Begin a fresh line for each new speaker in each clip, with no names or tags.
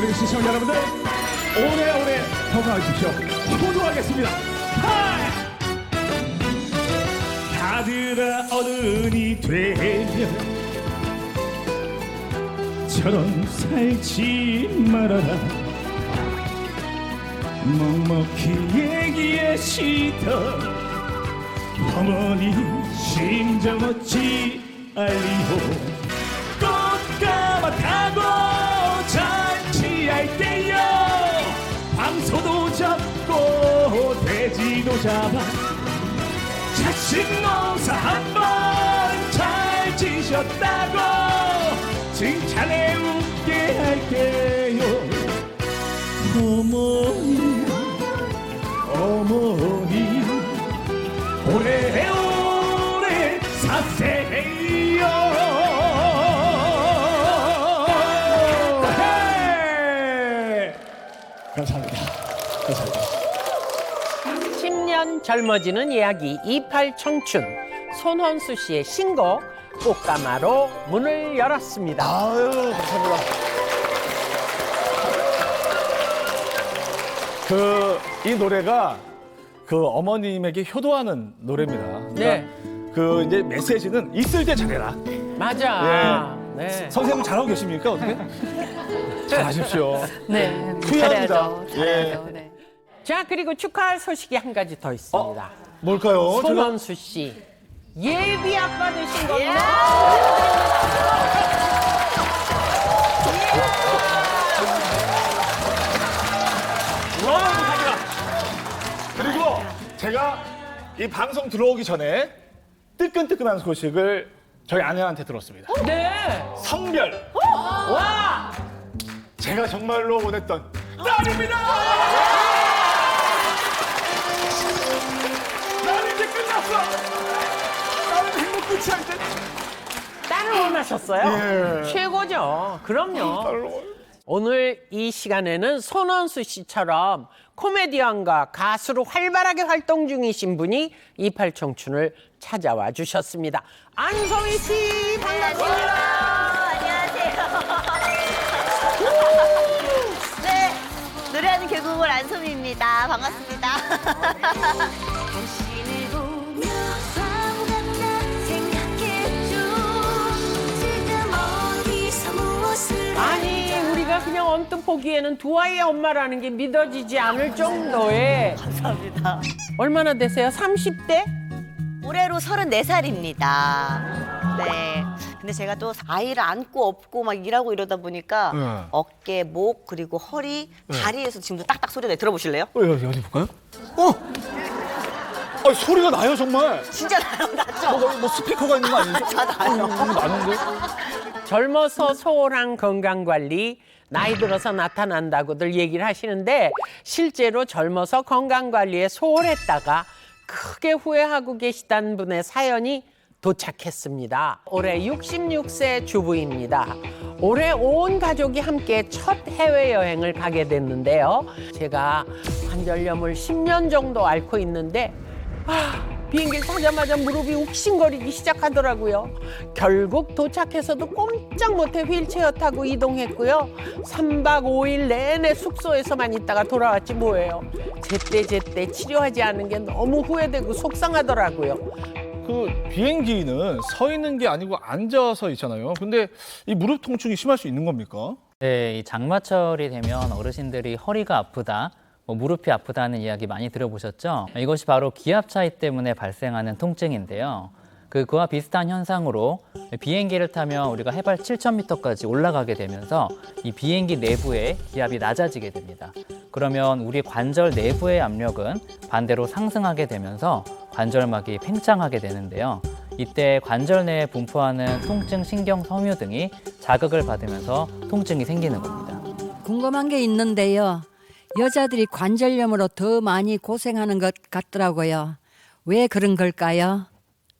KBS 시청자 여러분들 오래오래 건강하십시오. 효도하겠습니다. 다들아 어른이 되면 저런 살지 말아라. 묵묵히 얘기하시던 어머니 심정 어찌 알리오. 꽃가마 타고 잔치할 때요 황소도 잡고 돼지도 잡아 자식 농사 한번 잘 지셨다고 칭찬해 웃게 할게요. 어머니 어머니 오래오래 사세요. 감사합니다. 감사합니다.
10년 젊어지는 이야기 28 청춘 손헌수 씨의 신곡 꽃가마로 문을 열었습니다.
아유, 감사합니다. 이 노래가 그 어머님에게 효도하는 노래입니다. 그러니까
네.
그 이제 메시지는 있을 때 잘해라.
맞아. 네.
선생님 잘하고 계십니까? 어떻게? 잘하십시오.
네,
후회합니다.
잘해야죠. 잘해야죠. 네.
자, 그리고 축하할 소식이 한 가지 더 있습니다.
뭘까요?
손헌수 씨 예비약 받으신 겁니다.
와, 감사합니다. 그리고 제가 이 방송 들어오기 전에 뜨끈뜨끈한 소식을 저희 아내한테 들었습니다.
네.
성별.
와.
제가 정말로 원했던 딸입니다. 나는 이제 끝났어. 나는 행복 끝이 아닌데.
딸을 원하셨어요?
예.
최고죠. 그럼요.
딸로.
오늘 이 시간에는 손헌수 씨처럼 코미디언과 가수로 활발하게 활동 중이신 분이 28 청춘을 찾아와 주셨습니다. 안성희 씨 반갑습니다.
안녕하세요. 네, 노래하는 개그우먼 안소미입니다. 반갑습니다. 당신을 보며 사고같나 생각했죠. 지금 어디서 무엇을
아니 우리가 그냥 언뜻 보기에는 두 아이의 엄마라는 게 믿어지지 않을 정도의
감사합니다.
얼마나 되세요? 30대?
올해로 34입니다. 네. 근데 제가 또 아이를 안고 업고 막 일하고 이러다 보니까
네.
어깨, 목, 그리고 허리, 다리에서 지금도 딱딱 소리가 내. 들어보실래요?
어디 볼까요? 소리가 나요 정말.
진짜 나죠?
뭐 스피커가 있는 거 아니죠?
다 나요.
나는데.
젊어서 소홀한 건강관리 나이 들어서 나타난다고들 얘기를 하시는데 실제로 젊어서 건강관리에 소홀했다가 크게 후회하고 계시다는 분의 사연이 도착했습니다. 올해 66세 주부입니다. 올해 온 가족이 함께 첫 해외여행을 가게 됐는데요. 제가 관절염을 10년 정도 앓고 있는데 비행기를 타자마자 무릎이 욱신거리기 시작하더라고요. 결국 도착해서도 꼼짝 못해 휠체어 타고 이동했고요. 3박 5일 내내 숙소에서만 있다가 돌아왔지 뭐예요. 제때 치료하지 않은 게 너무 후회되고 속상하더라고요.
그 비행기는 서 있는 게 아니고 앉아서 있잖아요. 근데 이 무릎 통증이 심할 수 있는 겁니까?
네, 이 장마철이 되면 어르신들이 허리가 아프다, 무릎이 아프다는 이야기 많이 들어보셨죠? 이것이 바로 기압 차이 때문에 발생하는 통증인데요. 그와 비슷한 현상으로 비행기를 타면 우리가 해발 7,000m까지 올라가게 되면서 이 비행기 내부의 기압이 낮아지게 됩니다. 그러면 우리 관절 내부의 압력은 반대로 상승하게 되면서 관절막이 팽창하게 되는데요. 이때 관절 내에 분포하는 통증 신경 섬유 등이 자극을 받으면서 통증이 생기는 겁니다.
궁금한 게 있는데요. 여자들이 관절염으로 더 많이 고생하는 것 같더라고요. 왜 그런 걸까요?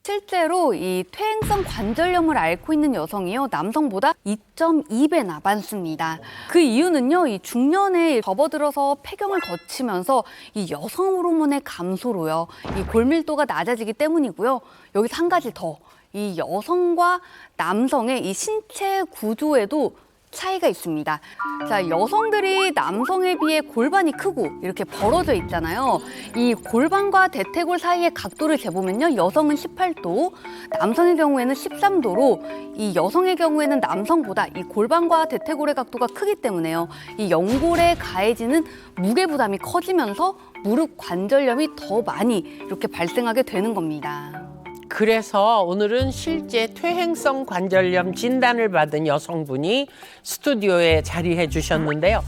실제로 이 퇴행성 관절염을 앓고 있는 여성이요, 남성보다 2.2배나 많습니다. 그 이유는요, 이 중년에 접어들어서 폐경을 거치면서 이 여성 호르몬의 감소로요, 이 골밀도가 낮아지기 때문이고요. 여기서 한 가지 더, 이 여성과 남성의 이 신체 구조에도 차이가 있습니다. 자, 여성들이 남성에 비해 골반이 크고 이렇게 벌어져 있잖아요. 이 골반과 대퇴골 사이의 각도를 재보면요. 여성은 18도, 남성의 경우에는 13도로 이 여성의 경우에는 남성보다 이 골반과 대퇴골의 각도가 크기 때문에요. 이 연골에 가해지는 무게 부담이 커지면서 무릎 관절염이 더 많이 이렇게 발생하게 되는 겁니다.
그래서 오늘은 실제 퇴행성 관절염 진단을 받은 여성분이 스튜디오에 자리해 주셨는데요.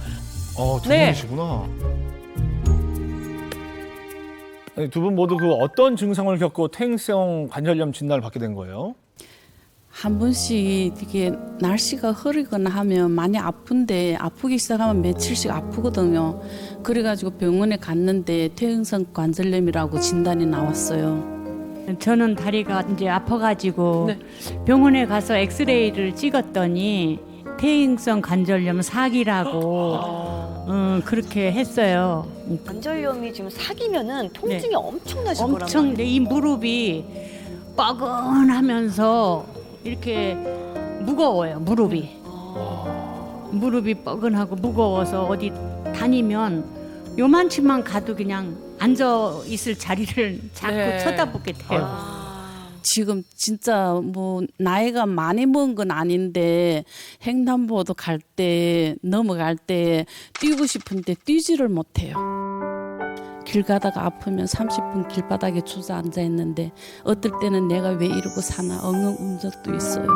전문이시구나. 두 분 모두 그 어떤 증상을 겪고 퇴행성 관절염 진단을 받게 된 거예요?
한 번씩 이게 날씨가 흐리거나 하면 많이 아픈데 아프기 시작하면 며칠씩 아프거든요. 그래가지고 병원에 갔는데 퇴행성 관절염이라고 진단이 나왔어요.
저는 다리가 이제 아파가지고
네.
병원에 가서 엑스레이를 찍었더니 퇴행성 관절염 4기라고 그렇게 했어요.
관절염이 지금 사기면은 통증이 엄청나실 거란
엄청
말이에요.
이 무릎이 뻐근하면서 이렇게 무거워요. 무릎이 뻐근하고 무거워서 어디 다니면 요만치만 가도 그냥 앉아 있을 자리를 자꾸
네.
쳐다보게 돼요.
지금 진짜 뭐 나이가 많이 먹은 건 아닌데 횡단보도 갈 때 넘어갈 때 뛰고 싶은데 뛰지를 못해요. 길 가다가 아프면 30분 길바닥에 주저앉아 있는데 어떨 때는 내가 왜 이러고 사나 엉엉 운 적도 있어요.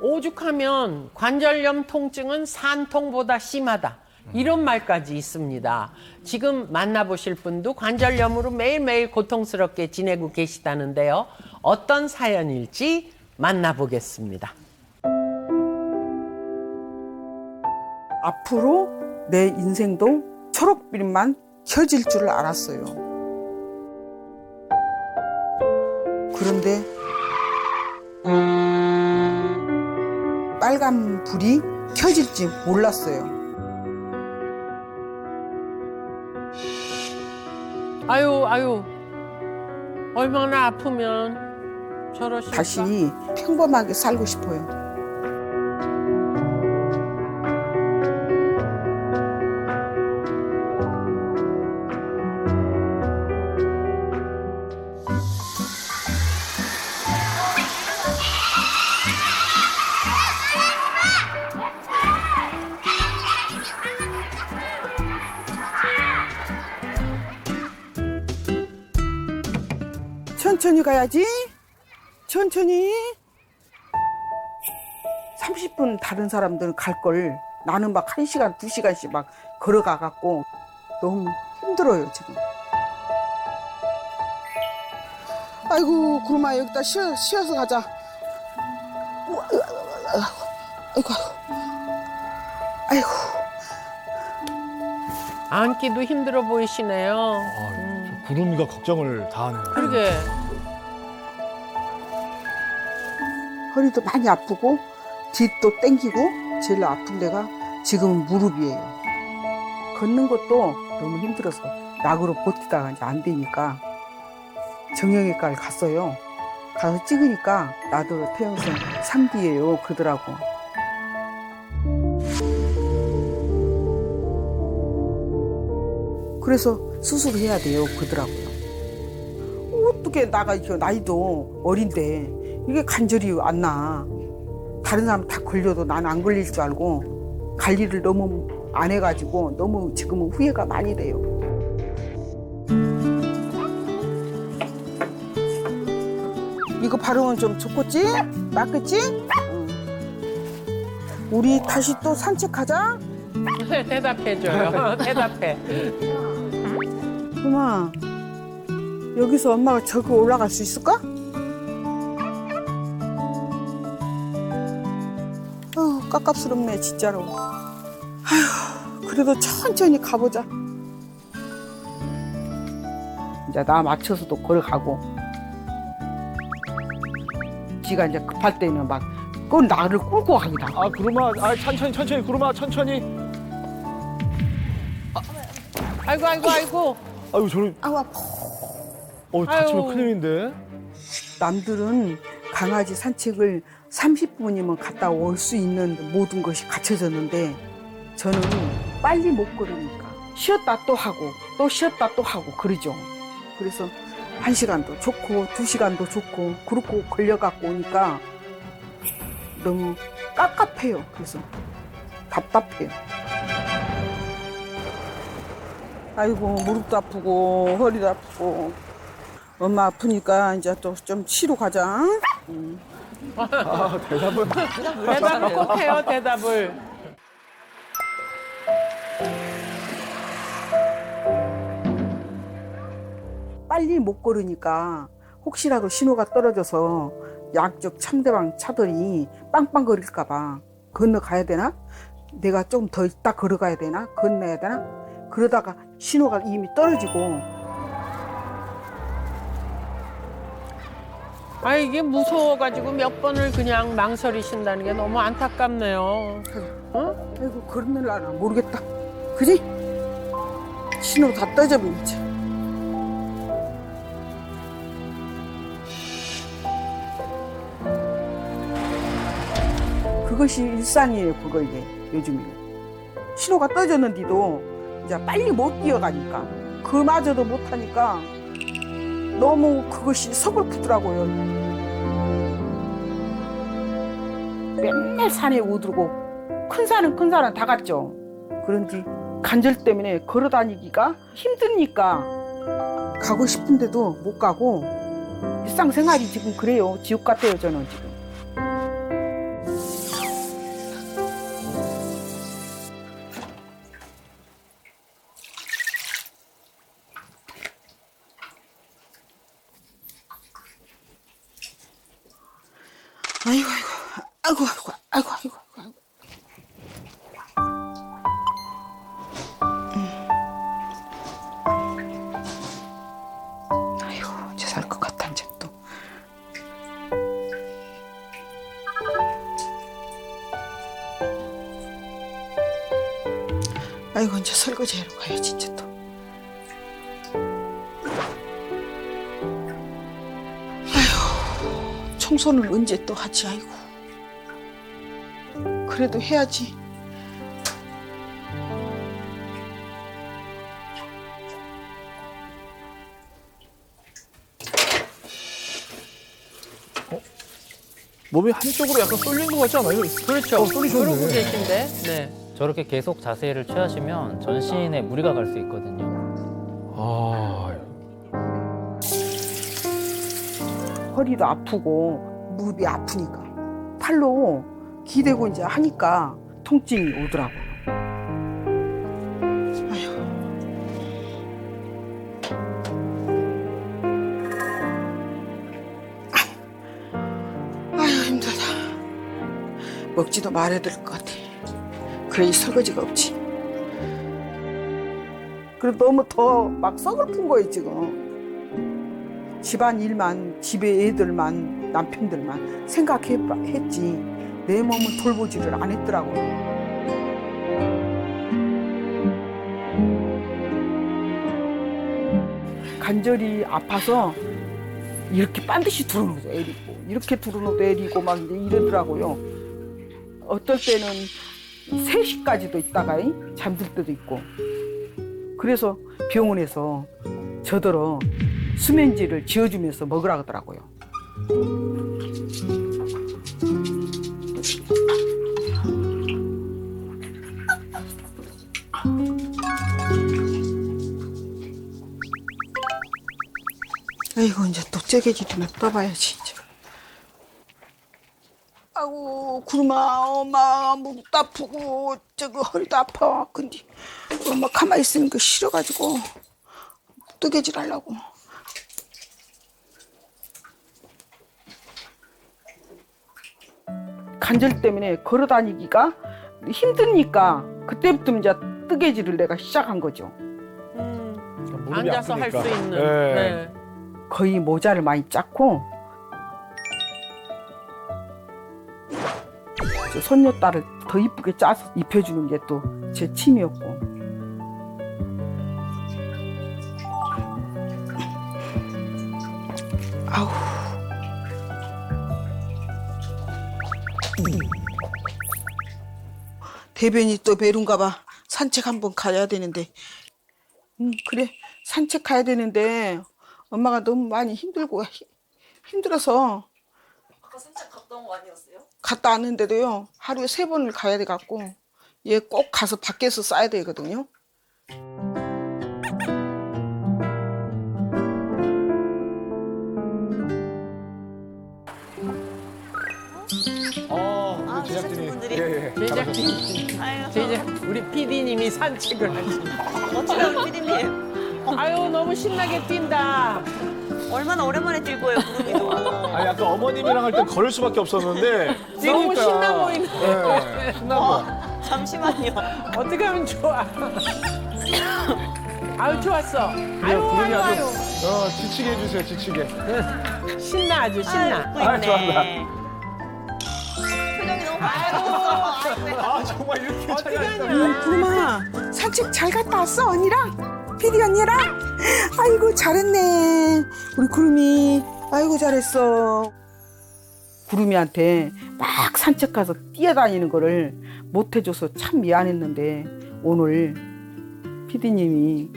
오죽하면 관절염 통증은 산통보다 심하다. 이런 말까지 있습니다. 지금 만나보실 분도 관절염으로 매일매일 고통스럽게 지내고 계시다는데요. 어떤 사연일지 만나보겠습니다.
앞으로 내 인생도 초록빛만 켜질 줄 알았어요. 그런데 빨간 불이 켜질지 몰랐어요.
아유, 얼마나 아프면 저러실까?
다시 평범하게 살고 싶어요. 천천히 가야지. 천천히. 30분 다른 사람들은 갈 걸 나는 막 1시간, 2시간씩 막 걸어가 갖고 너무 힘들어요, 지금. 아이고, 구름아 여기다 쉬어서 가자. 아이고. 아이고.
앉기도 힘들어 보이시네요.
구름이가 걱정을 다 하네요.
그러게.
허리도 많이 아프고 뒤도 땡기고 제일 아픈 데가 지금은 무릎이에요. 걷는 것도 너무 힘들어서 낙으로 버티다가 이제 안 되니까 정형외과를 갔어요. 가서 찍으니까 나도 퇴행성 3기예요 그러더라고. 그래서 수술해야 돼요 그러더라고요. 어떻게 나가 이렇게 나이도 어린데 이게 관절이 안 나. 다른 사람 다 걸려도 난 안 걸릴 줄 알고 관리를 너무 안 해가지고 너무 지금은 후회가 많이 돼요. 이거 바르면 좀 좋겠지? 낫겠지? 응. 우리 다시 또 산책하자.
대답해줘요. 대답해.
엄마, 여기서 엄마가 저기 올라갈 수 있을까? 깝깝스럽네 진짜로. 아휴, 그래도 천천히 가보자. 이제 나 맞춰서도 걸어가고. 지가 이제 급할 때는 막 꼭 나를 끌고 가기도 하고.
아, 구름아, 천천히, 구름아, 천천히.
아이고.
아유, 저를.
아우 아파.
다치면
아유.
큰일인데.
남들은 강아지 산책을 30분이면 갔다 올 수 있는 모든 것이 갖춰졌는데 저는 빨리 못 걸으니까 쉬었다 또 하고 또 쉬었다 또 하고 그러죠. 그래서 1시간도 좋고 2시간도 좋고 그렇고 걸려갖고 오니까 너무 깝깝해요. 그래서 답답해요. 아이고 무릎도 아프고 허리도 아프고 엄마 아프니까 이제 또 좀 치료 가자.
대답은
대답을 꼭 해요, 대답을.
빨리 못 걸으니까 혹시라도 신호가 떨어져서 양쪽 상대방 차들이 빵빵거릴까 봐 건너가야 되나? 내가 좀 더 있다 걸어가야 되나? 건너야 되나? 그러다가 신호가 이미 떨어지고
아, 이게 무서워가지고 몇 번을 그냥 망설이신다는 게 너무 안타깝네요.
아이고 걸을라나 모르겠다. 그지? 신호 다 떠져버린 이제. 그것이 일상이에요. 그거 이게 요즘에 신호가 떠졌는데도 이제 빨리 못 뛰어가니까 그마저도 못하니까 너무 그것이 서글프더라고요. 맨날 산에 오르고 큰 산은 다 갔죠. 그런지 관절 때문에 걸어 다니기가 힘드니까 가고 싶은데도 못 가고 일상생활이 지금 그래요. 지옥 같아요. 저는 지금. 아이고 아이고 아이고 아이고 아이고 아이고. 아이고 이제 살 것 같아 이제 또. 아이고 이제 설거지하러 가야지 이제 또. 청소는 언제 또 하지? 아이고 그래도 해야지.
몸이 한쪽으로 약간 쏠린 것 같지 않아요?
그렇죠.
쏠리셨네.
그러고 계신데. 네.
저렇게 계속 자세를 취하시면 전신에 무리가 갈 수 있거든요.
아,
허리도 아프고 무릎이 아프니까 팔로 기대고 이제 하니까 통증이 오더라고요. 아휴. 아휴 힘들다. 먹지도 말아야 될 것 같아. 그래 이 설거지가 없지. 그리고 너무 더 막 서글픈 거예요 지금. 집안 일만, 집에 애들만, 남편들만 생각했지 내 몸을 돌보지를 안 했더라고요. 관절이 아파서 이렇게 반드시 두르노도 애리고 이렇게 두르노도 애리고 막 이제 이러더라고요. 어떨 때는 3시까지도 있다가 잠들 때도 있고. 그래서 병원에서 저더러 수면제를 지어주면서 먹으라 하더라고요. 아이고 이제 또 째개질이나 떠봐야지 이제. 아이고 구름아 엄마 무릎도 아프고 저거 허리도 아파. 근데 엄마 가만히 있으는 거 싫어가지고 뜨개질 하려고. 관절 때문에 걸어 다니기가 힘드니까 그때부터 이제 뜨개질을 내가 시작한 거죠.
무릎이
앉아서 할
아프니까.
수 있는.
네.
네.
거의 모자를 많이 짰고 저 손녀딸을 더 이쁘게 짜서 입혀주는 게 또 제 취미였고. 아우 배변이 또 배lun가 봐. 산책 한번 가야 되는데. 그래. 산책 가야 되는데 엄마가 너무 많이 힘들어서. 아까 산책 갔다 온 거 아니었어요? 갔다 왔는데도요. 하루에 3번을 가야 돼 갖고 얘 꼭 가서 밖에서 싸야 되거든요.
제작진이.
제작 우리 PD님이 산책을 하시네.
어쩌다 우리 피디님
아유 너무 신나게 뛴다.
얼마나 오랜만에 뛸 거예요, 구름이도.
아니 아까 어머님이랑 할 때 걸을 수밖에 없었는데
너무
뛰니까.
신나 보이네.
네, 신난 거.
잠시만요.
어떻게 하면 좋아? 아유 좋았어. 아유
구름이
아유
아주
아유.
지치게 해주세요, 지치게.
신나 아주 신나.
웃고 있네.
좋아한다.
표정이 너무 밝았어.
아 정말 이렇게 차이가 있다.
구름아, 산책 잘 갔다 왔어, 언니랑? 피디 언니랑? 아이고, 잘했네. 우리 구름이. 아이고, 잘했어. 구름이한테 막 산책 가서 뛰어다니는 거를 못 해줘서 참 미안했는데, 오늘 피디님이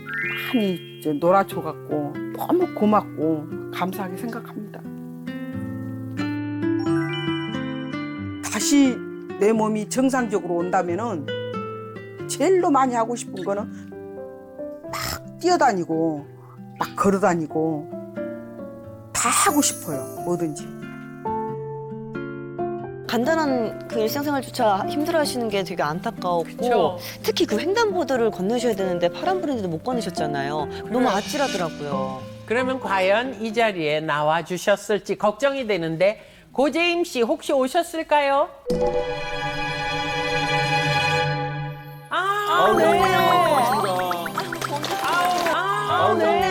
많이 이제 놀아줘갖고 너무 고맙고 감사하게 생각합니다. 다시 내 몸이 정상적으로 온다면은 제일로 많이 하고 싶은 거는 막 뛰어다니고 막 걸어다니고 다 하고 싶어요. 뭐든지.
간단한 그 일상생활조차 힘들어하시는 게 되게 안타까웠고
그쵸.
특히 그 횡단보도를 건너셔야 되는데 파란불인데도 못 건너셨잖아요. 너무 아찔하더라고요.
그러면 과연 이 자리에 나와 주셨을지 걱정이 되는데 고재임 씨 혹시 오셨을까요? 아, 네.
아우,
네.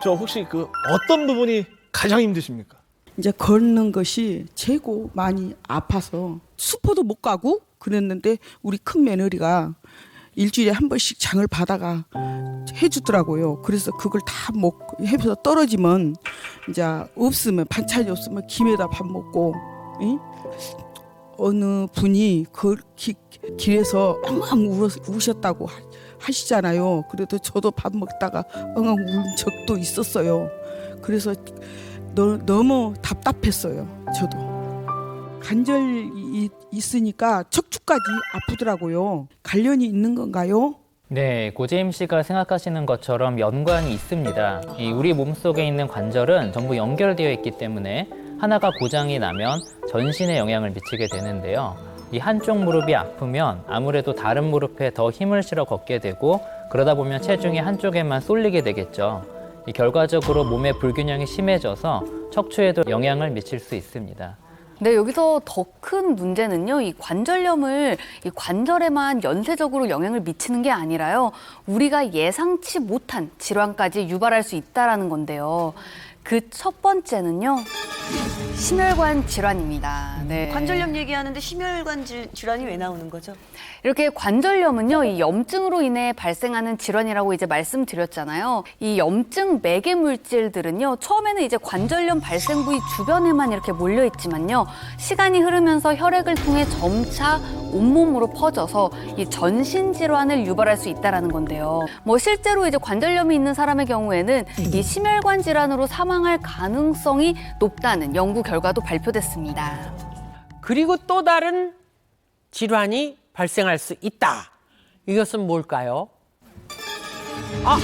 저 혹시 그 어떤 부분이 가장 힘드십니까?
이제 걷는 것이 최고 많이 아파서 슈퍼도 못 가고 그랬는데 우리 큰 며느리가 일주일에 한 번씩 장을 받아가 해주더라고요. 그래서 그걸 다 해서 떨어지면 이제 없으면 반찬이 없으면 김에다 밥 먹고 응? 어느 분이 그 길에서 엉엉 우셨다고 하시잖아요. 그래도 저도 밥 먹다가 엉엉 울 적도 있었어요. 그래서 너무 답답했어요. 저도 관절이 있으니까 척추까지 아프더라고요. 관련이 있는 건가요?
네, 고재임 씨가 생각하시는 것처럼 연관이 있습니다. 우리 몸속에 있는 관절은 전부 연결되어 있기 때문에 하나가 고장이 나면 전신에 영향을 미치게 되는데요. 이 한쪽 무릎이 아프면 아무래도 다른 무릎에 더 힘을 실어 걷게 되고 그러다 보면 체중이 한쪽에만 쏠리게 되겠죠. 결과적으로 몸의 불균형이 심해져서 척추에도 영향을 미칠 수 있습니다.
네, 여기서 더 큰 문제는요, 이 관절염을 이 관절에만 연쇄적으로 영향을 미치는 게 아니라요, 우리가 예상치 못한 질환까지 유발할 수 있다는 건데요. 그 첫 번째는요, 심혈관 질환입니다. 네.
관절염 얘기하는데 심혈관 질환이 왜 나오는 거죠?
이렇게 관절염은요, 이 염증으로 인해 발생하는 질환이라고 이제 말씀드렸잖아요. 이 염증 매개 물질들은요, 처음에는 이제 관절염 발생 부위 주변에만 이렇게 몰려 있지만요, 시간이 흐르면서 혈액을 통해 점차 온몸으로 퍼져서 이 전신 질환을 유발할 수 있다라는 건데요. 뭐 실제로 이제 관절염이 있는 사람의 경우에는 이 심혈관 질환으로 사망할 가능성이 높다는 연구 결과도 발표됐습니다.
그리고 또 다른 질환이 발생할 수 있다. 이것은 뭘까요? 아,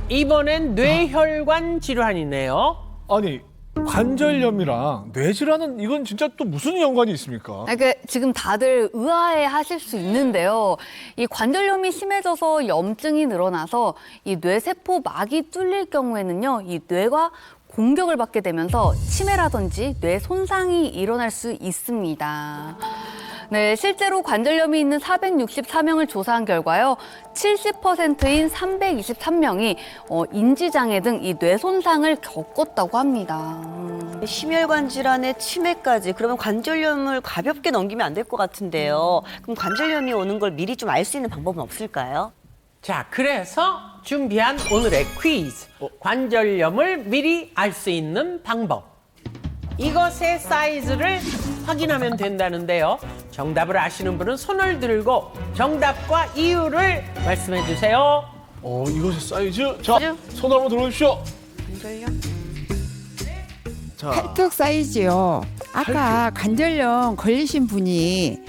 이번엔 뇌혈관 질환이네요.
아니 관절염이랑 뇌질환은 이건 진짜 또 무슨 연관이 있습니까?
그러니까 지금 다들 의아해 하실 수 있는데요. 이 관절염이 심해져서 염증이 늘어나서 이 뇌세포 막이 뚫릴 경우에는요, 이 뇌가 공격을 받게 되면서 치매라든지 뇌 손상이 일어날 수 있습니다. 네, 실제로 관절염이 있는 464명을 조사한 결과요, 70%인 323명이 인지장애 등 이 뇌 손상을 겪었다고 합니다.
심혈관 질환의 치매까지, 그러면 관절염을 가볍게 넘기면 안 될 것 같은데요. 그럼 관절염이 오는 걸 미리 좀 알 수 있는 방법은 없을까요?
자, 그래서 준비한 오늘의 퀴즈. 관절염을 미리 알 수 있는 방법. 이것의 사이즈를 확인하면 된다는데요. 정답을 아시는 분은 손을 들고 정답과 이유를 말씀해 주세요.
이것의 사이즈. 자, 손 한번 들어주십시오. 자,
팔뚝 사이즈요. 아까 관절염 걸리신 분이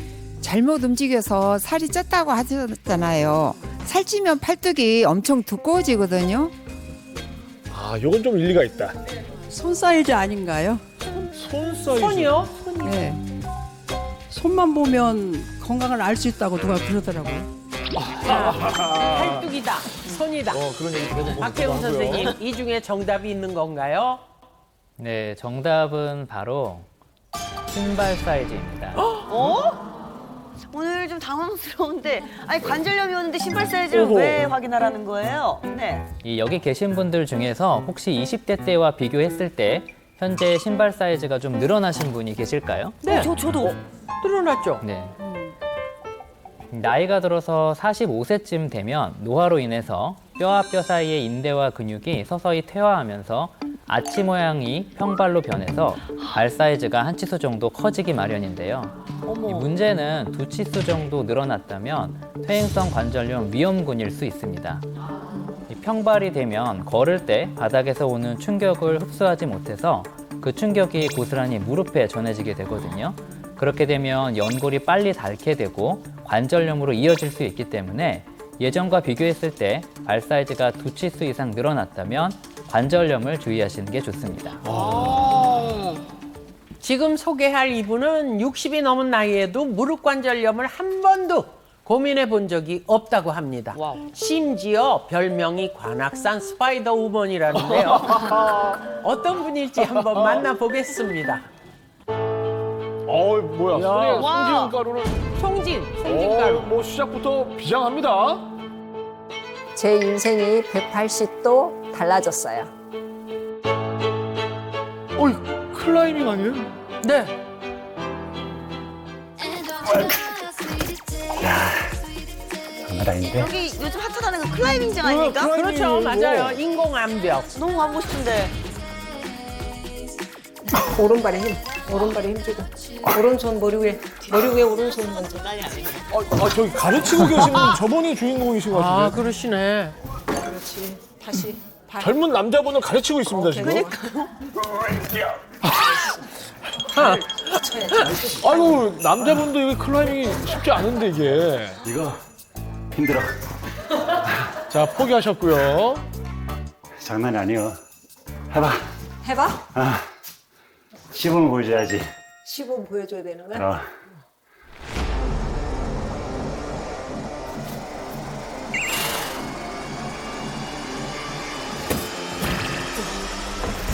잘못 움직여서 살이 쪘다고 하셨잖아요. 살찌면 팔뚝이 엄청 두꺼워지거든요.
요건 좀 일리가 있다.
손 사이즈 아닌가요?
손 사이즈.
손이요?
네. 손만 보면 건강을 알 수 있다고 누가 그러더라고요.
팔뚝이다, 손이다.
그런 얘기 들어본
박혜웅 선생님, 이 중에 정답이 있는 건가요?
네, 정답은 바로 신발 사이즈입니다.
오늘 좀 당황스러운데 아니 관절염이었는데 신발 사이즈를 왜 확인하라는 거예요? 네.
이 여기 계신 분들 중에서 혹시 20대 때와 비교했을 때 현재 신발 사이즈가 좀 늘어나신 분이 계실까요?
네,
저도.
늘어났죠.
네. 나이가 들어서 45세쯤 되면 노화로 인해서 뼈와 뼈 사이의 인대와 근육이 서서히 퇴화하면서 아치 모양이 평발로 변해서 발 사이즈가 한 치수 정도 커지기 마련인데요. 이 문제는 두 치수 정도 늘어났다면 퇴행성 관절염 위험군일 수 있습니다. 이 평발이 되면 걸을 때 바닥에서 오는 충격을 흡수하지 못해서 그 충격이 고스란히 무릎에 전해지게 되거든요. 그렇게 되면 연골이 빨리 닳게 되고 관절염으로 이어질 수 있기 때문에 예전과 비교했을 때 발 사이즈가 두 치수 이상 늘어났다면 관절염을 주의하시는 게 좋습니다.
지금 소개할 이분은 60이 넘은 나이에도 무릎 관절염을 한 번도 고민해 본 적이 없다고 합니다. 심지어 별명이 관악산 스파이더 우먼이라는데요. 어떤 분일지 한번 만나보겠습니다.
뭐야. 손에 송지은 가루를.
송진가루.
뭐 시작부터 비장합니다.
제 인생이 180도 달라졌어요.
클라이밍 아니에요?
네.
장난 아닌데?
여기 요즘 핫하다는 건 클라이밍장 아닙니까?
그렇죠, 맞아요. 인공암벽.
너무 가보고 싶은데.
오른발에 힘, 오른발에 힘주고 오른손 머리 위에 오른손 먼저.
저기 가르치고 계시는 저분이 주인공이신 것 같은데.
그러시네.
그렇지. 다시 발.
젊은 남자분을 가르치고 있습니다, 지금. 아이고, 남자분도 이게 클라이밍이 쉽지 않은데, 이게.
이거 힘들어.
자, 포기하셨고요.
장난이 아니에요. 해봐.
해봐.
시범을 보여줘야지.
시범 보여줘야 되는 거야?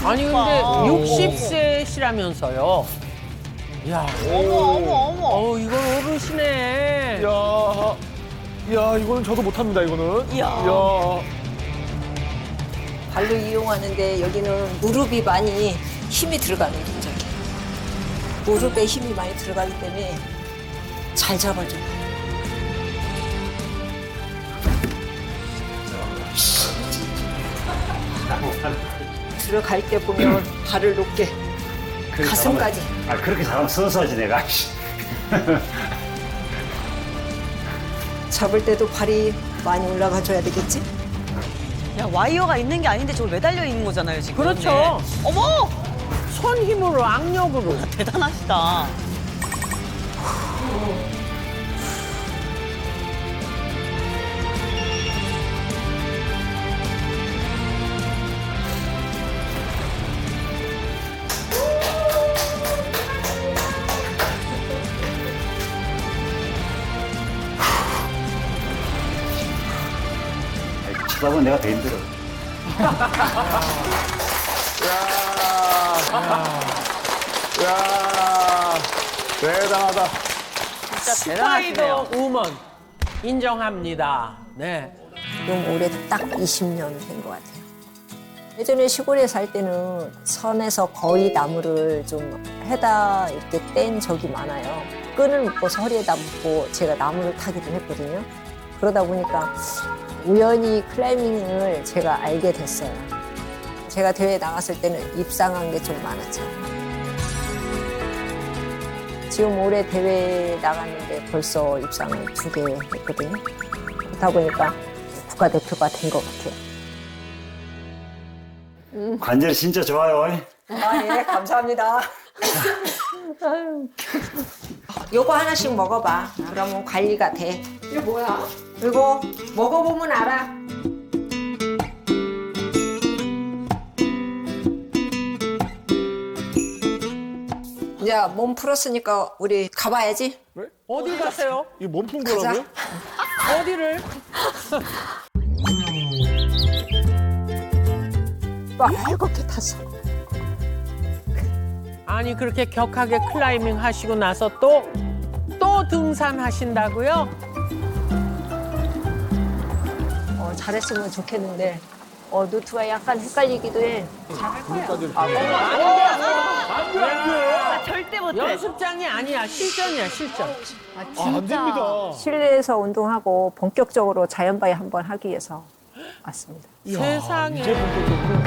아니 근데 60세시라면서요. 야,
어머.
이건 어르시네.
야, 이거는 저도 못합니다, 이거는.
이야.
발로 이용하는데 여기는 무릎이 많이 힘이 들어가는 동작이에요. 무릎에 힘이 많이 들어가기 때문에 잘 잡아줘요. 들어갈 때 보면 발을 높게 가슴까지.
그렇게 잘하면 서서하지, 내가.
잡을 때도 발이 많이 올라가줘야 되겠지?
야, 와이어가 있는 게 아닌데 저걸 매달려 있는 거잖아요, 지금.
그렇죠.
네. 어머!
손 힘으로 악력으로.
대단하시다.
쳐다보면 내가 더 힘들어.
야, 대단하다.
진짜
스파이더
대단하시네요.
우먼 인정합니다. 네.
지금 올해 딱 20년 된 것 같아요. 예전에 시골에 살 때는 선에서 거의 나무를 좀 해다 이렇게 뗀 적이 많아요. 끈을 묶어서 허리에다 묶고 제가 나무를 타기도 했거든요. 그러다 보니까 우연히 클라이밍을 제가 알게 됐어요. 제가 대회 나갔을 때는 입상한 게 좀 많았죠. 지금 올해 대회 나갔는데 벌써 입상을 2개 했거든요. 그렇다 보니까 국가대표가 된 것 같아요.
관절 진짜 좋아요.
예, 감사합니다. 요거 하나씩 먹어봐. 그러면 관리가 돼. 이게 뭐야? 이거 먹어보면 알아. 이제 몸 풀었으니까 우리 가봐야지.
어디 가세요?
이 몸 푼
가자.
거라고요?
어디를?
빨갛게 탔어.
아니 그렇게 격하게 클라이밍 하시고 나서 또 등산하신다고요?
잘했으면 좋겠는데 루트가 약간 헷갈리기도 해.
절대 못해.
연습장이 아니야, 실전이야, 실전.
안 됩니다.
실내에서 운동하고 본격적으로 자연바이 한번 하기 위해서 왔습니다.
세상에.
이제 본격적으로.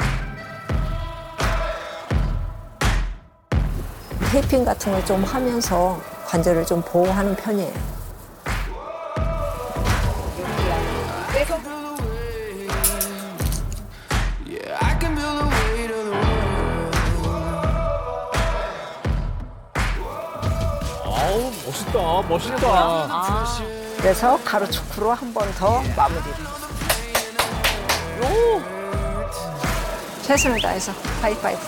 테이핑 같은 걸 좀 하면서 관절을 좀 보호하는 편이에요.
아우 멋있다, 멋있다.
그래서 가로축구로 한 번 더 마무리. 최선을 다해서 하이파이브.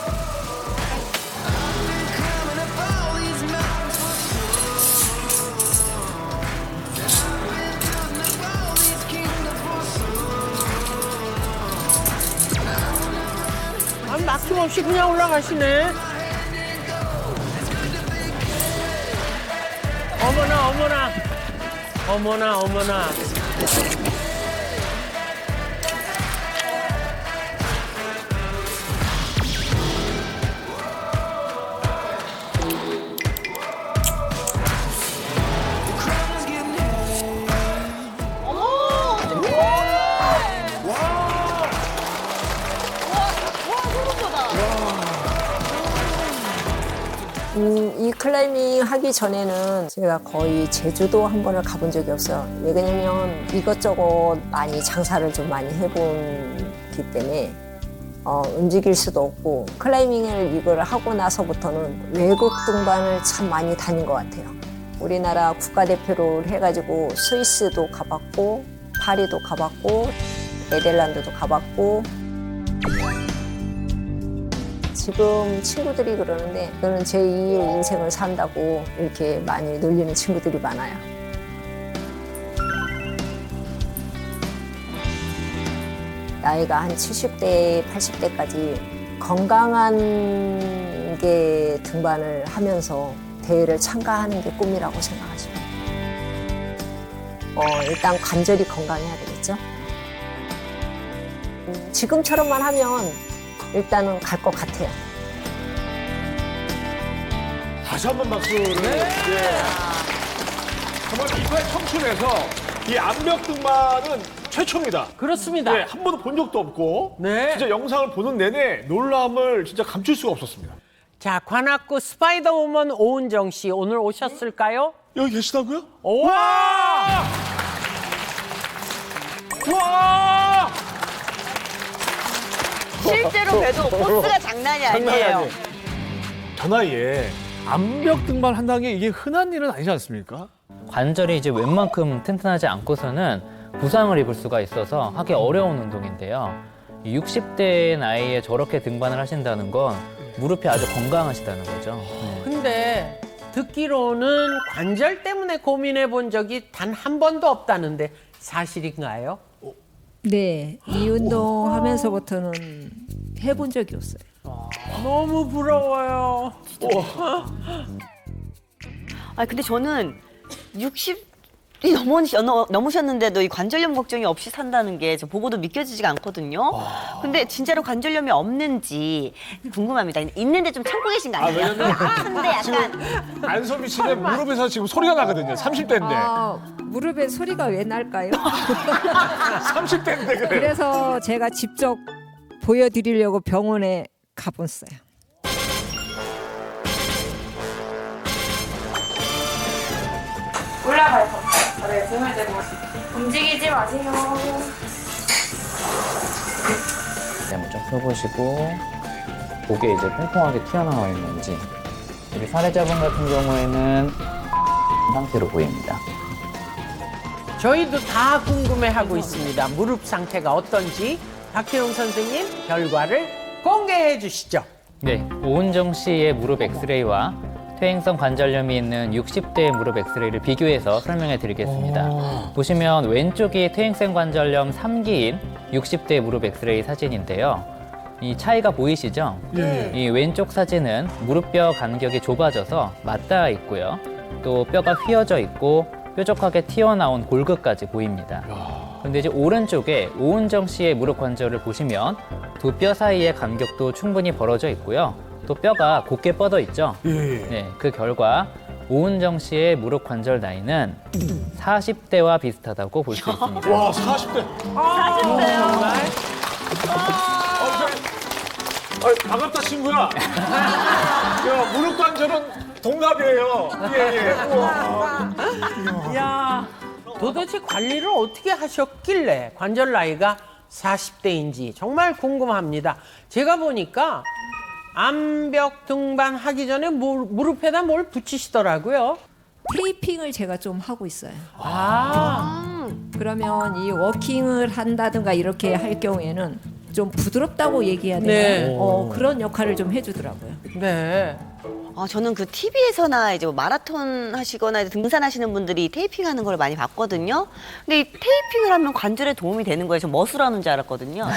아니, 막힘없이 그냥 올라가시네. 어머나, 어머나. 어머나, 어머나.
이 클라이밍 하기 전에는 제가 거의 제주도 한 번을 가본 적이 없어요. 왜냐면 이것저것 많이 장사를 좀 많이 해본기 때문에 움직일 수도 없고 클라이밍을 이걸 하고 나서부터는 외국 등반을 참 많이 다닌 것 같아요. 우리나라 국가대표를 해가지고 스위스도 가봤고 파리도 가봤고 네덜란드도 가봤고 지금 친구들이 그러는데 너는 제2의 인생을 산다고 이렇게 많이 놀리는 친구들이 많아요. 나이가 한 70대, 80대까지 건강한 게 등반을 하면서 대회를 참가하는 게 꿈이라고 생각하시면 일단 관절이 건강해야 되겠죠. 지금처럼만 하면 일단은 갈 것 같아요.
다시 한 번 박수를. 네. 정말 이파의 청춘에서 이 암벽 등반은 최초입니다.
그렇습니다.
네, 한 번도 본 적도 없고
네.
진짜 영상을 보는 내내 놀라움을 진짜 감출 수가 없었습니다.
자, 관악구 스파이더우먼 오은정 씨 오늘 오셨을까요?
여기 계시다고요?
와!
와!
실제로 봬도 포스가 장난이 아니에요.
저 나이에 암벽 등반 한다는 게 이게 흔한 일은 아니지 않습니까?
관절이 이제 웬만큼 튼튼하지 않고서는 부상을 입을 수가 있어서 하기 어려운 운동인데요. 60대 나이에 저렇게 등반을 하신다는 건 무릎이 아주 건강하시다는 거죠. 네.
근데 듣기로는 관절 때문에 고민해 본 적이 단 한 번도 없다는데 사실인가요?
네, 이 운동 하면서부터는 해본 적이 없어요.
너무 부러워요.
근데 저는 60이 넘으셨는데도 이 관절염 걱정이 없이 산다는 게 저 보고도 믿겨지지가 않거든요. 근데 진짜로 관절염이 없는지 궁금합니다. 있는데 좀 참고 계신 거 아니에요?
왜냐면
아픈데 약간.
지금 안소미 씨는 무릎에서 지금 소리가 나거든요. 30대인데.
무릎에 소리가 왜 날까요?
30대인데 그래요.
그래서 제가 직접 보여드리려고 병원에 가봤어요.
올라가요. 네, 등을 대고 움직이지 마세요.
한번 좀 펴보시고 목에 이제 통통하게 튀어나와 있는지. 우리 사례자분 같은 경우에는 상태로 보입니다.
저희도 다 궁금해하고 있습니다. 무릎 상태가 어떤지 박혜용 선생님 결과를 공개해 주시죠.
네, 오은정 씨의 무릎 엑스레이와 퇴행성 관절염이 있는 60대의 무릎 엑스레이를 비교해서 설명해 드리겠습니다. 보시면 왼쪽이 퇴행성 관절염 3기인 60대 무릎 엑스레이 사진인데요. 이 차이가 보이시죠?
예.
이 왼쪽 사진은 무릎뼈 간격이 좁아져서 맞닿아 있고요. 또 뼈가 휘어져 있고 뾰족하게 튀어나온 골격까지 보입니다. 그런데 이제 오른쪽에 오은정 씨의 무릎 관절을 보시면 두 뼈 사이의 간격도 충분히 벌어져 있고요. 또 뼈가 곧게 뻗어 있죠. 네, 그 결과 오은정 씨의 무릎 관절 나이는 40대와 비슷하다고 볼 수 있습니다.
와, 40대.
40대요.
반갑다, 친구야. 야, 무릎 관절은 동갑이에요. 예. 우와.
야, 도대체 관리를 어떻게 하셨길래 관절 나이가 40대인지 정말 궁금합니다. 제가 보니까 암벽 등반 하기 전에 무릎에다 뭘 붙이시더라고요.
테이핑을 제가 좀 하고 있어요.
그러면 이 워킹을 한다든가 이렇게 할 경우에는 좀 부드럽다고 얘기해야 되나요?
네.
그런 역할을 좀 해주더라고요.
네.
저는 그 TV에서나 이제 뭐 마라톤 하시거나 등산하시는 분들이 테이핑 하는 걸 많이 봤거든요. 근데 이 테이핑을 하면 관절에 도움이 되는 거예요. 저 머슬하는 줄 알았거든요.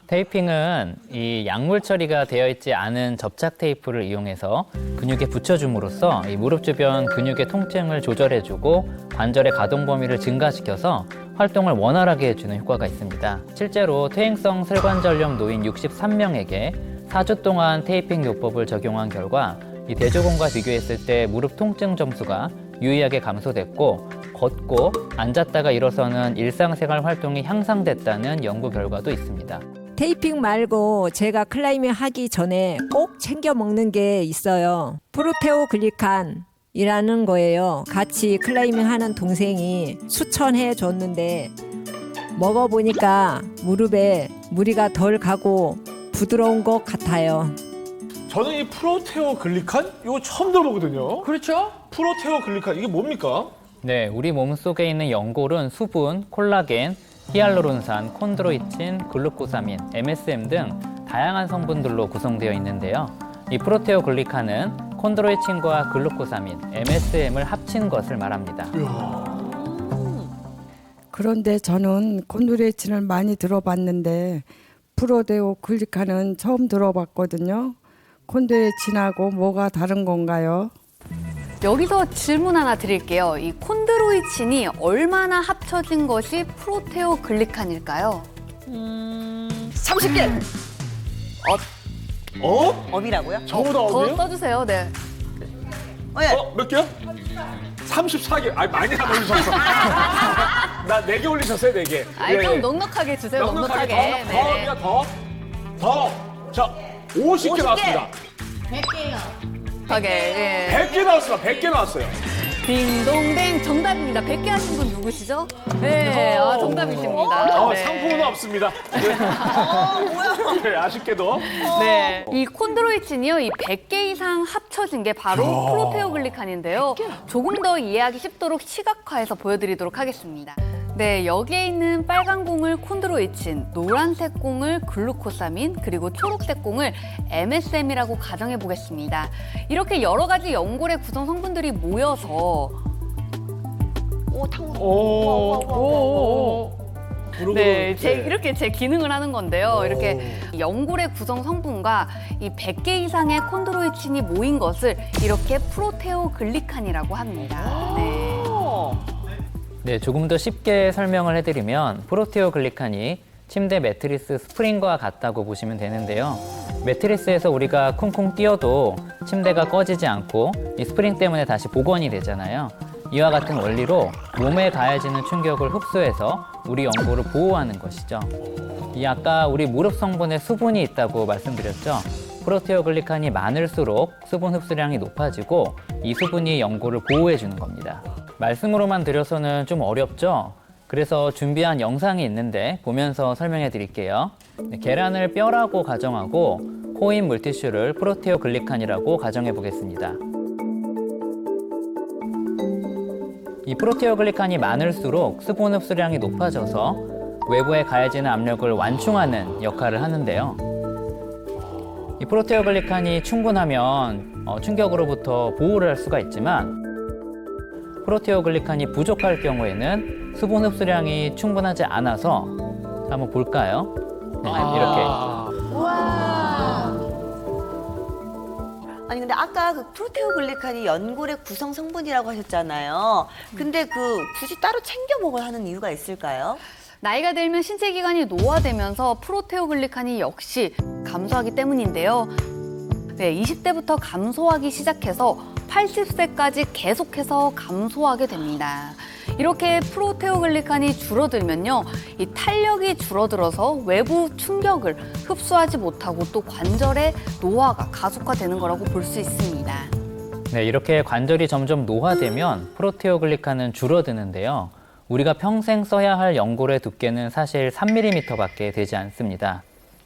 테이핑은 이 약물 처리가 되어 있지 않은 접착 테이프를 이용해서 근육에 붙여줌으로써 이 무릎 주변 근육의 통증을 조절해주고 관절의 가동 범위를 증가시켜서 활동을 원활하게 해주는 효과가 있습니다. 실제로 퇴행성 슬관절염 노인 63명에게 4주 동안 테이핑 요법을 적용한 결과 이 대조군과 비교했을 때 무릎 통증 점수가 유의하게 감소됐고 걷고 앉았다가 일어서는 일상생활 활동이 향상됐다는 연구 결과도 있습니다.
테이핑 말고 제가 클라이밍 하기 전에 꼭 챙겨 먹는 게 있어요. 프로테오 글리칸이라는 거예요. 같이 클라이밍 하는 동생이 추천해 줬는데 먹어보니까 무릎에 무리가 덜 가고 부드러운 것 같아요.
저는 이 프로테오 글리칸 이거 처음 들어보거든요.
그렇죠?
프로테오 글리칸 이게 뭡니까?
네, 우리 몸속에 있는 연골은 수분, 콜라겐, 히알루론산, 콘드로이친, 글루코사민, MSM 등 다양한 성분들로 구성되어 있는데요. 이 프로테오 글리칸은 콘드로이친과 글루코사민, MSM을 합친 것을 말합니다.
그런데 저는 콘드로이친을 많이 들어봤는데 프로테오 글리칸은 처음 들어봤거든요. 콘드로이친하고 뭐가 다른 건가요?
여기서 질문 하나 드릴게요. 이 콘드로이친이 얼마나 합쳐진 것이 프로테오 글리칸일까요?
30개. 업이라고요?
저보다
더
업이요?
써주세요. 네.
몇 개요? 34개. 많이 안 올리셨어. 나 4개 올리셨어요, 4개.
아니, 좀 넉넉하게 주세요. 넉넉하게. 네.
더. 자, 50개 나왔습니다.
100개. 예.
100개 나왔습니다. 100개 나왔어요.
딩동댕 정답입니다. 100개 하신 분 누구시죠? 네, 정답이십니다. 네.
상품은 없습니다. 네, 아쉽게도.
네. 이 콘드로이친이요, 이 100개 이상 합쳐진 게 바로 프로테오 글리칸인데요. 조금 더 이해하기 쉽도록 시각화해서 보여드리도록 하겠습니다. 네, 여기에 있는 빨간 공을 콘드로이친, 노란색 공을 글루코사민, 그리고 초록색 공을 MSM이라고 가정해 보겠습니다. 이렇게 여러 가지 연골의 구성 성분들이 모여서 네, 이렇게 제 기능을 하는 건데요. 이렇게 연골의 구성 성분과 이 100개 이상의 콘드로이친이 모인 것을 이렇게 프로테오 글리칸이라고 합니다.
네, 조금 더 쉽게 설명을 해드리면 프로테오 글리칸이 침대 매트리스 스프링과 같다고 보시면 되는데요. 매트리스에서 우리가 쿵쿵 뛰어도 침대가 꺼지지 않고 이 스프링 때문에 다시 복원이 되잖아요. 이와 같은 원리로 몸에 가해지는 충격을 흡수해서 우리 연골을 보호하는 것이죠. 이 아까 우리 무릎 성분에 수분이 있다고 말씀드렸죠. 프로테오 글리칸이 많을수록 수분 흡수량이 높아지고 이 수분이 연골을 보호해 주는 겁니다. 말씀으로만 드려서는 좀 어렵죠? 그래서 준비한 영상이 있는데 보면서 설명해 드릴게요. 네, 계란을 뼈라고 가정하고 코인 물티슈를 프로테오글리칸이라고 가정해 보겠습니다. 이 프로테오글리칸이 많을수록 수분 흡수량이 높아져서 외부에 가해지는 압력을 완충하는 역할을 하는데요. 이 프로테오글리칸이 충분하면 충격으로부터 보호를 할 수가 있지만 프로테오글리칸이 부족할 경우에는 수분 흡수량이 충분하지 않아서 한번 볼까요? 네, 이렇게.
아니 근데 아까 그 프로테오글리칸이 연골의 구성 성분이라고 하셨잖아요. 근데 굳이 따로 챙겨 먹어야 하는 이유가 있을까요?
나이가 들면 신체 기관이 노화되면서 프로테오글리칸이 역시 감소하기 때문인데요. 네, 20대부터 감소하기 시작해서 80세까지 계속해서 감소하게 됩니다. 이렇게 프로테오글리칸이 줄어들면요, 이 탄력이 줄어들어서 외부 충격을 흡수하지 못하고 또 관절의 노화가 가속화되는 거라고 볼 수 있습니다.
네, 이렇게 관절이 점점 노화되면 프로테오글리칸은 줄어드는데요. 우리가 평생 써야 할 연골의 두께는 사실 3mm밖에 되지 않습니다.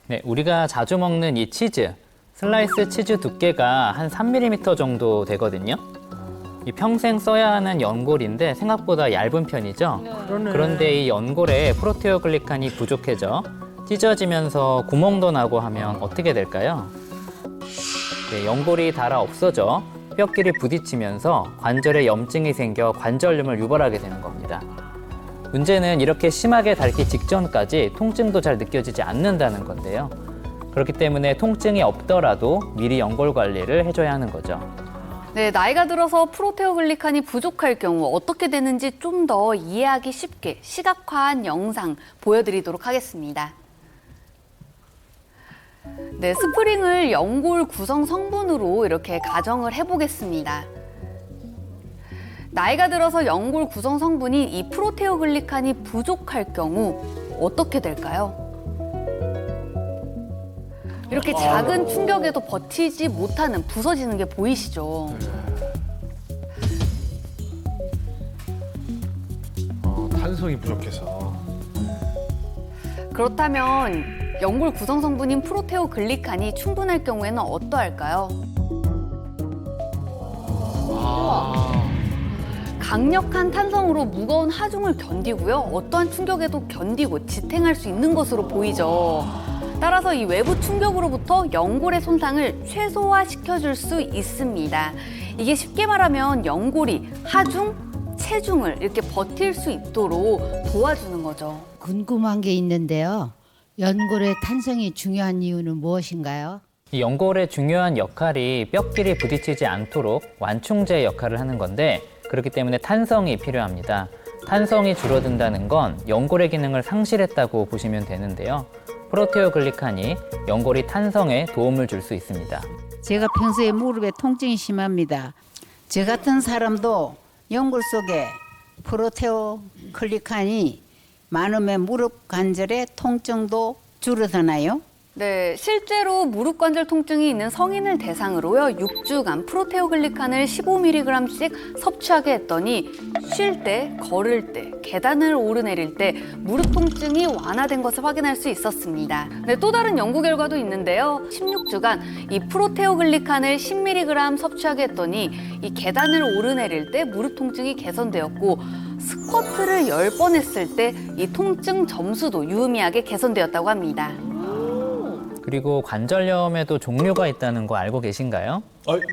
네, 우리가 자주 먹는 이 치즈, 슬라이스 치즈 두께가 한 3mm 정도 되거든요. 이 평생 써야 하는 연골인데 생각보다 얇은 편이죠. 그런데 이 연골에 프로테오글리칸이 부족해져 찢어지면서 구멍도 나고 하면 어떻게 될까요? 네, 연골이 닳아 없어져 뼈끼리 부딪히면서 관절에 염증이 생겨 관절염을 유발하게 되는 겁니다. 문제는 이렇게 심하게 닳기 직전까지 통증도 잘 느껴지지 않는다는 건데요. 그렇기 때문에 통증이 없더라도 미리 연골 관리를 해줘야 하는 거죠.
네, 나이가 들어서 프로테오글리칸이 부족할 경우 어떻게 되는지 좀 더 이해하기 쉽게 시각화한 영상 보여드리도록 하겠습니다. 네, 스프링을 연골 구성 성분으로 이렇게 가정을 해보겠습니다. 나이가 들어서 연골 구성 성분인 이 프로테오글리칸이 부족할 경우 어떻게 될까요? 이렇게 작은 충격에도 버티지 못하는 부서지는 게 보이시죠?
탄성이 부족해서.
그렇다면 연골 구성 성분인 프로테오글리칸이 충분할 경우에는 어떠할까요? 강력한 탄성으로 무거운 하중을 견디고요. 어떠한 충격에도 견디고 지탱할 수 있는 것으로 보이죠. 따라서 이 외부 충격으로부터 연골의 손상을 최소화시켜줄 수 있습니다. 이게 쉽게 말하면 연골이 하중, 체중을 이렇게 버틸 수 있도록 도와주는 거죠.
궁금한 게 있는데요. 연골의 탄성이 중요한 이유는 무엇인가요?
이 연골의 중요한 역할이 뼈끼리 부딪히지 않도록 완충제 역할을 하는 건데 그렇기 때문에 탄성이 필요합니다. 탄성이 줄어든다는 건 연골의 기능을 상실했다고 보시면 되는데요. 프로테오글리칸이 연골이 탄성에 도움을 줄 수 있습니다.
제가 평소에 무릎에 통증이 심합니다. 저 같은 사람도 연골 속에 프로테오글리칸이 많으면 무릎 관절의 통증도 줄어드나요?
네, 실제로 무릎 관절 통증이 있는 성인을 대상으로요, 6주간 프로테오글리칸을 15mg씩 섭취하게 했더니 쉴 때, 걸을 때, 계단을 오르내릴 때 무릎 통증이 완화된 것을 확인할 수 있었습니다. 네, 또 다른 연구 결과도 있는데요. 16주간 이 프로테오글리칸을 10mg 섭취하게 했더니 이 계단을 오르내릴 때 무릎 통증이 개선되었고 스쿼트를 10번 했을 때 이 통증 점수도 유의미하게 개선되었다고 합니다.
그리고 관절염에도 종류가 있다는 거 알고 계신가요?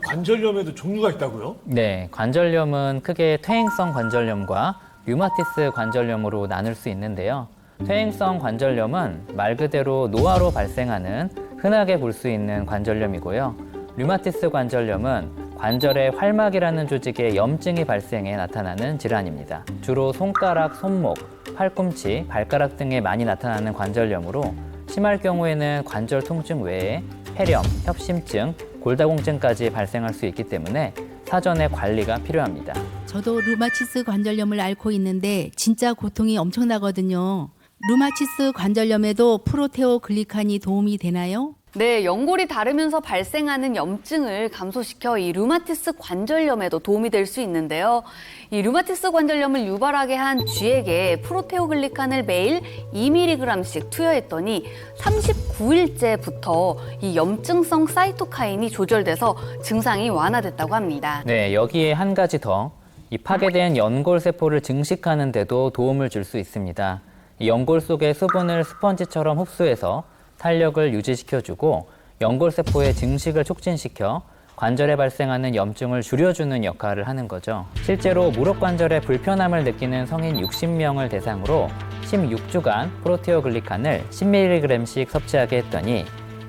관절염에도 종류가 있다고요?
네, 관절염은 크게 퇴행성 관절염과 류마티스 관절염으로 나눌 수 있는데요. 퇴행성 관절염은 말 그대로 노화로 발생하는 흔하게 볼 수 있는 관절염이고요. 류마티스 관절염은 관절의 활막이라는 조직에 염증이 발생해 나타나는 질환입니다. 주로 손가락, 손목, 팔꿈치, 발가락 등에 많이 나타나는 관절염으로 심할 경우에는 관절 통증 외에 폐렴, 협심증, 골다공증까지 발생할 수 있기 때문에 사전에 관리가 필요합니다.
저도 류마티스 관절염을 앓고 있는데 진짜 고통이 엄청나거든요. 류마티스 관절염에도 프로테오글리칸이 도움이 되나요?
네, 연골이 다르면서 발생하는 염증을 감소시켜 이 류마티스 관절염에도 도움이 될 수 있는데요. 이 류마티스 관절염을 유발하게 한 쥐에게 프로테오글리칸을 매일 2mg씩 투여했더니 39일째부터 이 염증성 사이토카인이 조절돼서 증상이 완화됐다고 합니다.
네, 여기에 한 가지 더. 이 파괴된 연골세포를 증식하는 데도 도움을 줄 수 있습니다. 이 연골 속의 수분을 스펀지처럼 흡수해서 탄력을 유지시켜주고 연골세포의 증식을 촉진시켜 관절에 발생하는 염증을 줄여주는 역할을 하는 거죠. 실제로 무릎 관절에 불편함을 느끼는 성인 60명을 대상으로 16주간 프로테오글리칸을 10mg씩 섭취하게 했더니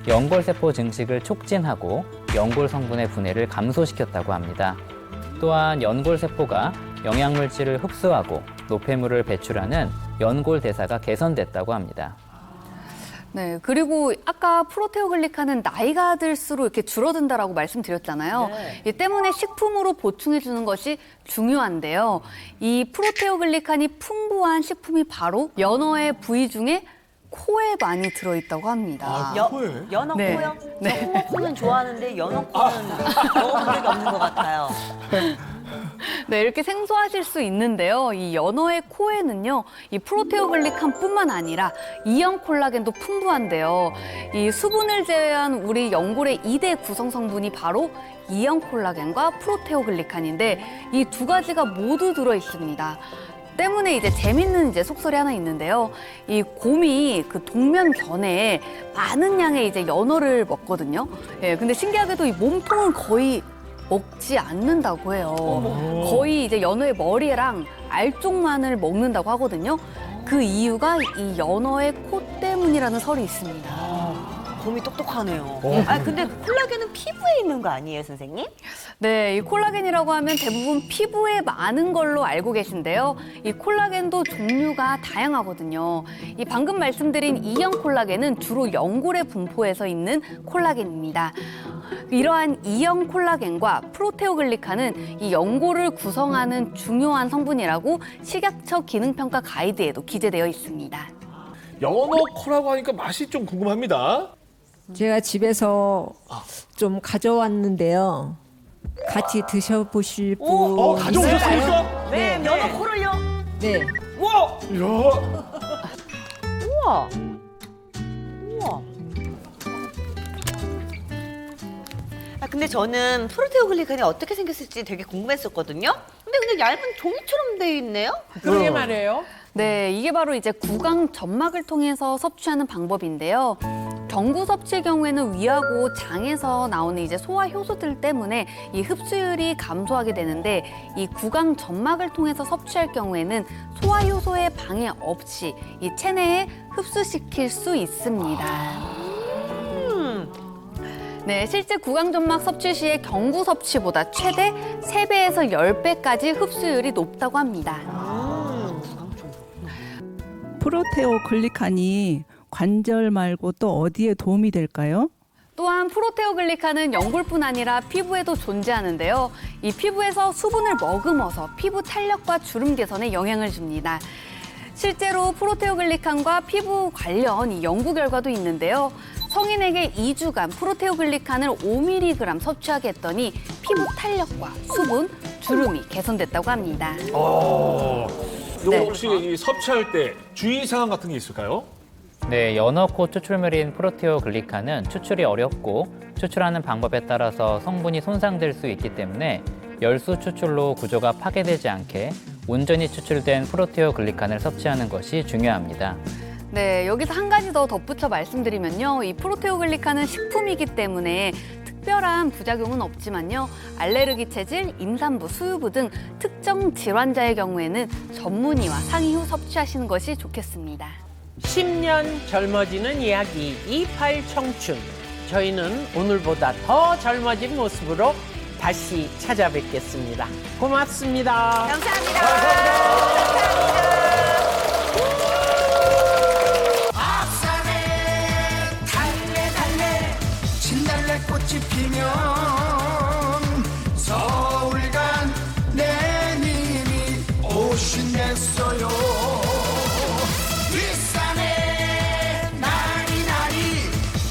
연골세포 증식을 촉진하고 연골 성분의 분해를 감소시켰다고 합니다. 또한 연골세포가 영양물질을 흡수하고 노폐물을 배출하는 연골 대사가 개선됐다고 합니다.
네, 그리고 아까 프로테오글리칸은 나이가 들수록 이렇게 줄어든다라고 말씀드렸잖아요. 이 때문에 식품으로 보충해 주는 것이 중요한데요. 이 프로테오글리칸이 풍부한 식품이 바로 연어의 부위 중에 코에 많이 들어있다고 합니다.
연어
네.
코요?
네.
저 홍어코는 좋아하는데 연어 코는 먹어본 적이 없는 것 같아요.
네, 이렇게 생소하실 수 있는데요. 이 연어의 코에는요, 이 프로테오글리칸뿐만 아니라 이형 콜라겐도 풍부한데요. 이 수분을 제외한 우리 연골의 2대 구성 성분이 바로 이형 콜라겐과 프로테오글리칸인데 이 두 가지가 모두 들어 있습니다. 때문에 이제 재밌는 속설이 하나 있는데요. 이 곰이 그 동면견에 많은 양의 이제 연어를 먹거든요. 예, 근데 신기하게도 이 몸통은 거의 먹지 않는다고 해요. 거의 이제 연어의 머리랑 알 쪽만을 먹는다고 하거든요. 그 이유가 이 연어의 코 때문이라는 설이 있습니다.
곰이 똑똑하네요. 아 근데 그 콜라겐은 피부에 있는 거 아니에요, 선생님?
네, 이 콜라겐이라고 하면 대부분 피부에 많은 걸로 알고 계신데요. 이 콜라겐도 종류가 다양하거든요. 이 방금 말씀드린 이형 콜라겐은 주로 연골에 분포해서 있는 콜라겐입니다. 이러한 이형 콜라겐과 프로테오글리칸은 이 연골을 구성하는 중요한 성분이라고 식약처 기능평가 가이드에도 기재되어 있습니다.
연어 코라고 하니까 맛이 좀 궁금합니다.
제가 집에서 좀 가져왔는데요. 같이 드셔보실 분
가져오셨습니까?
네, 연어 코를요?
네.
우와!
이야.
우와! 우와! 아, 근데 저는 프로테오글리칸이 어떻게 생겼을지 되게 궁금했었거든요. 근데 얇은 종이처럼 돼 있네요?
그러게 말이에요.
네, 이게 바로 이제 구강 점막을 통해서 섭취하는 방법인데요. 경구 섭취의 경우에는 위하고 장에서 나오는 이제 소화 효소들 때문에 이 흡수율이 감소하게 되는데 이 구강 점막을 통해서 섭취할 경우에는 소화 효소의 방해 없이 이 체내에 흡수시킬 수 있습니다. 네, 실제 구강 점막 섭취 시에 경구 섭취보다 최대 3배에서 10배까지 흡수율이 높다고 합니다.
프로테오글리칸이 관절 말고 또 어디에 도움이 될까요?
또한 프로테오글리칸은 연골뿐 아니라 피부에도 존재하는데요. 이 피부에서 수분을 머금어서 피부 탄력과 주름 개선에 영향을 줍니다. 실제로 프로테오글리칸과 피부 관련 이 연구 결과도 있는데요. 성인에게 2주간 프로테오글리칸을 5mg 섭취하게 했더니 피부 탄력과 수분, 주름이 개선됐다고 합니다.
이거 혹시 이 섭취할 때 주의사항 같은 게 있을까요?
네, 연어코 추출물인 프로테오글리칸은 추출이 어렵고 추출하는 방법에 따라서 성분이 손상될 수 있기 때문에 열수 추출로 구조가 파괴되지 않게 온전히 추출된 프로테오글리칸을 섭취하는 것이 중요합니다.
네, 여기서 한 가지 더 덧붙여 말씀드리면요. 이 프로테오글리칸은 식품이기 때문에 특별한 부작용은 없지만요. 알레르기 체질, 임산부, 수유부 등 특정 질환자의 경우에는 전문의와 상의 후 섭취하시는 것이 좋겠습니다.
10년 젊어지는 이야기 28 청춘. 저희는 오늘보다 더 젊어진 모습으로 다시 찾아뵙겠습니다. 고맙습니다.
감사합니다.
꽃이 피면 서울간 내님이 오시겠어요. 뒷산에 나리나리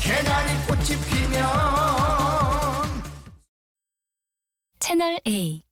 개나리 꽃이 꽃이 피면
채널 A